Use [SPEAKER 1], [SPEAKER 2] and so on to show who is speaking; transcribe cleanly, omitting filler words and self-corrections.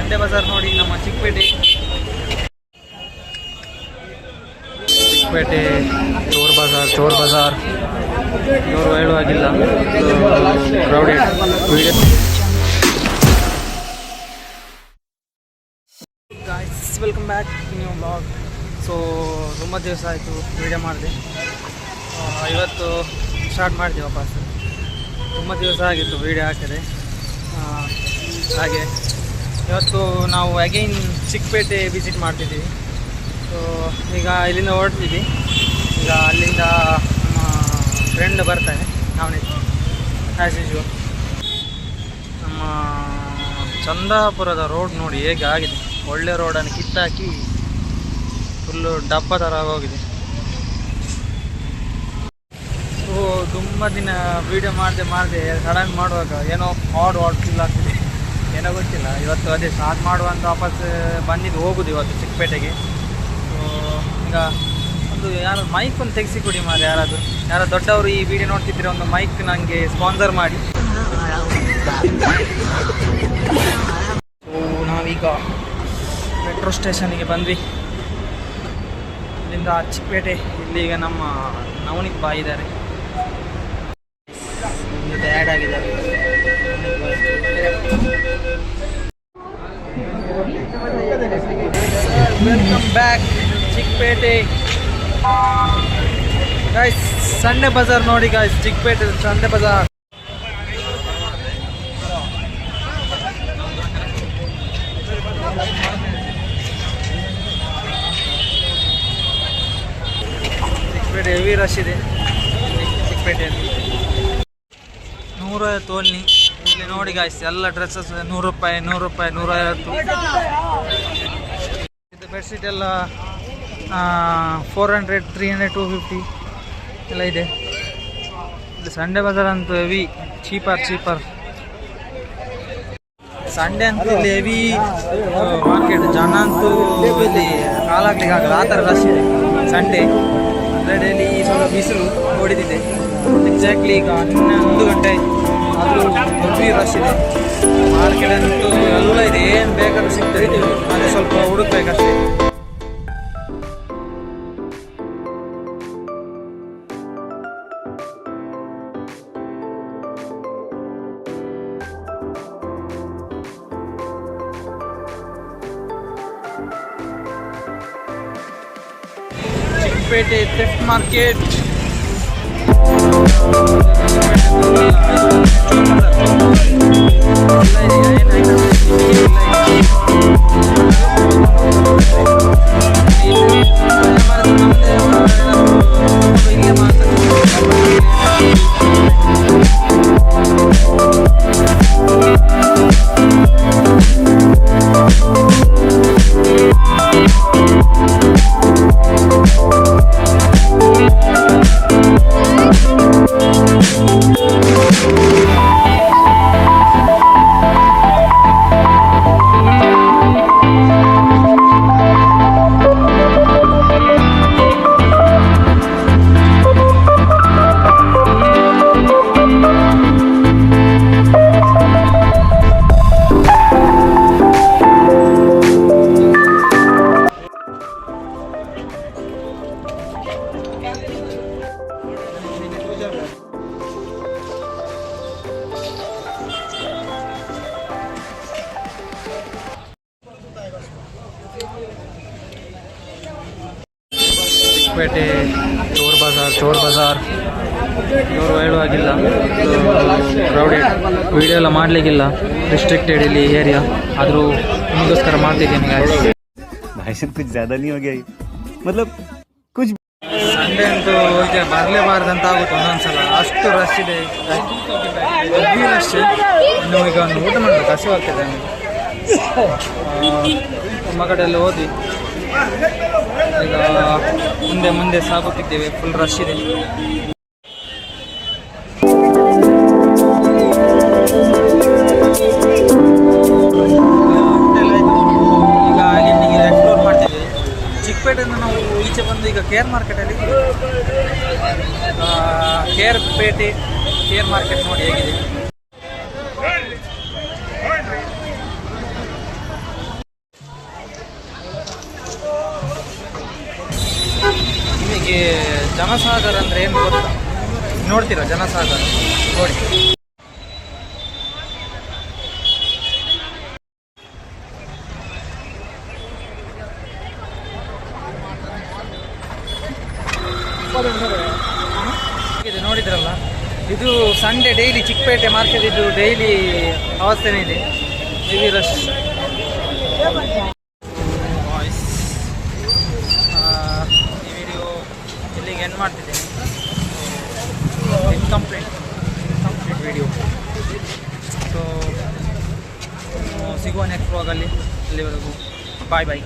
[SPEAKER 1] Sunday Bazaar ನೋಡಿ ನಮ್ಮ ಚಿಕ್ಕಪೇಟೆ ಚೋರ್ ಬಜಾರ್ ಇವರು ಹೇಳುವಾಗಿಲ್ಲ crowded. Guys welcome back new blog. So ತುಂಬ ದಿವಸ ಆಯಿತು ವೀಡಿಯೋ ಮಾಡಿದೆ, ಇವತ್ತು ಸ್ಟಾರ್ಟ್ ಮಾಡಿದೆ ವಾಪಸ್. ತುಂಬ ದಿವಸ ಆಗಿತ್ತು ವೀಡಿಯೋ ಹಾಕಿದೆ. ಹಾಗೆ ಇವತ್ತು ನಾವು ಅಗೈನ್ ಚಿಕ್ಕಪೇಟೆ ವಿಸಿಟ್ ಮಾಡ್ತಿದ್ದೀವಿ. ಸೊ ಈಗ ಇಲ್ಲಿಂದ ಹೊರಡ್ತಿದ್ವಿ. ಈಗ ಅಲ್ಲಿಂದ ನಮ್ಮ ಫ್ರೆಂಡ್ ಬರ್ತಾನೆ, ಅವನೇ ಆ್ಯಸ್ ಯೂಶ್ವಲ್. ನಮ್ಮ ಚಂದಾಪುರದ ರೋಡ್ ನೋಡಿ ಹೇಗೆ ಆಗಿದೆ, ಒಳ್ಳೆ ರೋಡನ್ನು ಕಿತ್ತಾಕಿ ಫುಲ್ಲು ಡಬ್ಬ ಥರ ಹೋಗಿದೆ. ಸೊ ತುಂಬ ದಿನ ವೀಡಿಯೋ ಮಾಡಿದೆ ಸಡನ್ ಮಾಡುವಾಗ ಏನೋ ಆಡ್ ಫೀಲ್ ಆಗ್ತಿದೆ, ಏನೋ ಗೊತ್ತಿಲ್ಲ. ಇವತ್ತು ಅದೇ ಸ್ಟಾರ್ಟ್ ಮಾಡುವಂತ ವಾಪಸ್ ಬಂದಿದ್ದು, ಹೋಗೋದು ಇವತ್ತು ಚಿಕ್ಕಪೇಟೆಗೆ. ಸೊ ಈಗ ಒಂದು ಯಾರು ಮೈಕ್ ಒಂದು ತೆಗೆಸಿ ಕೊಡಿ ಮಾರೆ, ಯಾರು ದೊಡ್ಡವರು ಈ ವಿಡಿಯೋ ನೋಡ್ತಿದ್ರೆ ಒಂದು ಮೈಕ್ ನನಗೆ ಸ್ಪಾನ್ಸರ್ ಮಾಡಿ. ಸೊ ನಾವೀಗ ಮೆಟ್ರೋ ಸ್ಟೇಷನಿಗೆ ಬಂದ್ವಿ. ಇಲ್ಲಿಂದ ಚಿಕ್ಕಪೇಟೆ. ಇಲ್ಲಿ ಈಗ ನಮ್ಮ ನವನೀತ್ ಬಾಯ್ ಇದ್ದಾರೆ, ಜೊತೆ ಆ್ಯಡ್ ಆಗಿದ್ದಾರೆ. Welcome back Chickpet guys. Sunday Bazaar ನೋಡಿ guys, Chickpet Sunday Bazaar. Chickpet heavy rush ಇದೆ ಚಿಕ್ಕಪೇಟೆಯಲ್ಲಿ. 150 ಓನ್ಲಿ. ಇಲ್ಲಿ ನೋಡಿ ಗಾಯ್ಸ್, ಎಲ್ಲ ಡ್ರೆಸ್ಸಸ್ 100 ರೂಪಾಯಿ 150. ಇದು ಬೆಡ್ಶೀಟ್ ಎಲ್ಲ 400 300 250 ಎಲ್ಲ ಇದೆ. ಇಲ್ಲಿ ಸಂಡೆ ಬಜಾರ್ ಅಂತೂ ಹೆವಿ ಚೀಪರ್. ಸಂಡೆ ಅಂತೂ ಇಲ್ಲಿ ಹೆವಿ ಮಾರ್ಕೆಟ್, ಜನ ಅಂತೂ ಇಲ್ಲಿ ಕಾಲಾಗ್ಲಿಕ್ಕೆ ಆಗಲ್ಲ, ಆ ಥರ ರಶ್ ಇದೆ ಸಂಡೇ. ಡೈಲಿ ಸ್ವಲ್ಪ ಬಿಸಿಲು ಹೊಡಿದಿದೆ. ಎಕ್ಸಾಕ್ಟ್ಲಿ ಈಗ 11 ಗಂಟೆ ಆದರೂ ಹೆವಿ ರಶ್ ಇದೆ. ಮಾರ್ಕೆಟ್ ಅಂತೂ ಎಲ್ಲ ಇದೆ, ಏನು ಬೇಕಾದ್ರೂ ಸಿಗ್ತದೆ, ಅದೇ ಸ್ವಲ್ಪ ಹುಡುಕ್ಬೇಕಷ್ಟೇ. Chickpet thrift market. ಚಿಕ್ಕಪೇಟೆ ಚೋರ್ ಬಜಾರ್ ಇವರು ಹೇಳುವಾಗಿಲ್ಲ, ಕ್ರೌಡೆಡ್. ವಿಡಿಯೋ ಎಲ್ಲ ಮಾಡಲಿಕ್ಕಿಲ್ಲ, ರಿಸ್ಟ್ರಿಕ್ಟೆಡ್ ಇಲ್ಲಿ ಏರಿಯಾ. ಆದರೂ ನಿಮಗೋಸ್ಕರ ಮಾಡ್ತಿದ್ದೀನಿ ಗಾಯ್ಸ್.
[SPEAKER 2] कुछ ज़्यादा नहीं हो गया मतलब कुछ.
[SPEAKER 1] ಸಂಡೇ ಅಂತೂ ಈಗ ಬರಲೇಬಾರ್ದಂತ ಆಗುತ್ತೆ ಒಂದೊಂದ್ಸಲ, ಅಷ್ಟು ರಶ್ ಇದೆ, ಹೆವಿ ರಶ್. ಇನ್ನು ಈಗ ಒಂದು ಊಟ ಮಾಡಬೇಕು, ಹಸಿವಾಗ್ತದೆ ನಮಗೆ. ತುಂಬ ಕಡೆಯಲ್ಲಿ ಹೋದ್ವಿ, ಈಗ ಮುಂದೆ ಸಾಗುತ್ತಿದ್ದೇವೆ. ಫುಲ್ ರಶ್ ಇದೆ. ಈಗ ಇಲ್ಲಿಗೆ ಎಕ್ಸ್ಪ್ಲೋರ್ ಮಾಡ್ತಿದ್ದೀವಿ ಚಿಕ್ಕಪೇಟೆಯಿಂದ. ನಾವು ಈಚೆ ಬಂದು ಈಗ ಕೇರ್ ಮಾರ್ಕೆಟಲ್ಲಿ, ಕೇರ್ ಮಾರ್ಕೆಟ್ ನೋಡಿ ಹೇಗಿದೆ. ಜನಸಾಗರ ಅಂದರೆ ಏನು ಗೊತ್ತಾ? ನೋಡ್ತೀರಾ ಜನಸಾಗರ? ನೋಡಿ. ಇದು ನೋಡಿದ್ರಲ್ಲ, ಇದು ಸಂಡೇ ಡೈಲಿ ಚಿಕ್ಕಪೇಟೆ ಮಾರ್ಕೆಟ್, ಇದು ಡೈಲಿ ಅವಸ್ಥೆನೇ ಇದೆ, ಹೆವಿ ರಶ್. ವಾಯ್ಸ್ ಈ ವಿಡಿಯೋ ಇಲ್ಲಿಗೆ ಎಂಡ್ ಮಾಡ್ತಿದ್ದೇನೆ. Incomplete video. ಸೊ ಸಿಗುವ ನೆಕ್ಸ್ಟ್ ವ್ಲಾಗಲ್ಲಿ. ಅಲ್ಲಿವರೆಗೂ ಬಾಯ್ ಬಾಯ್.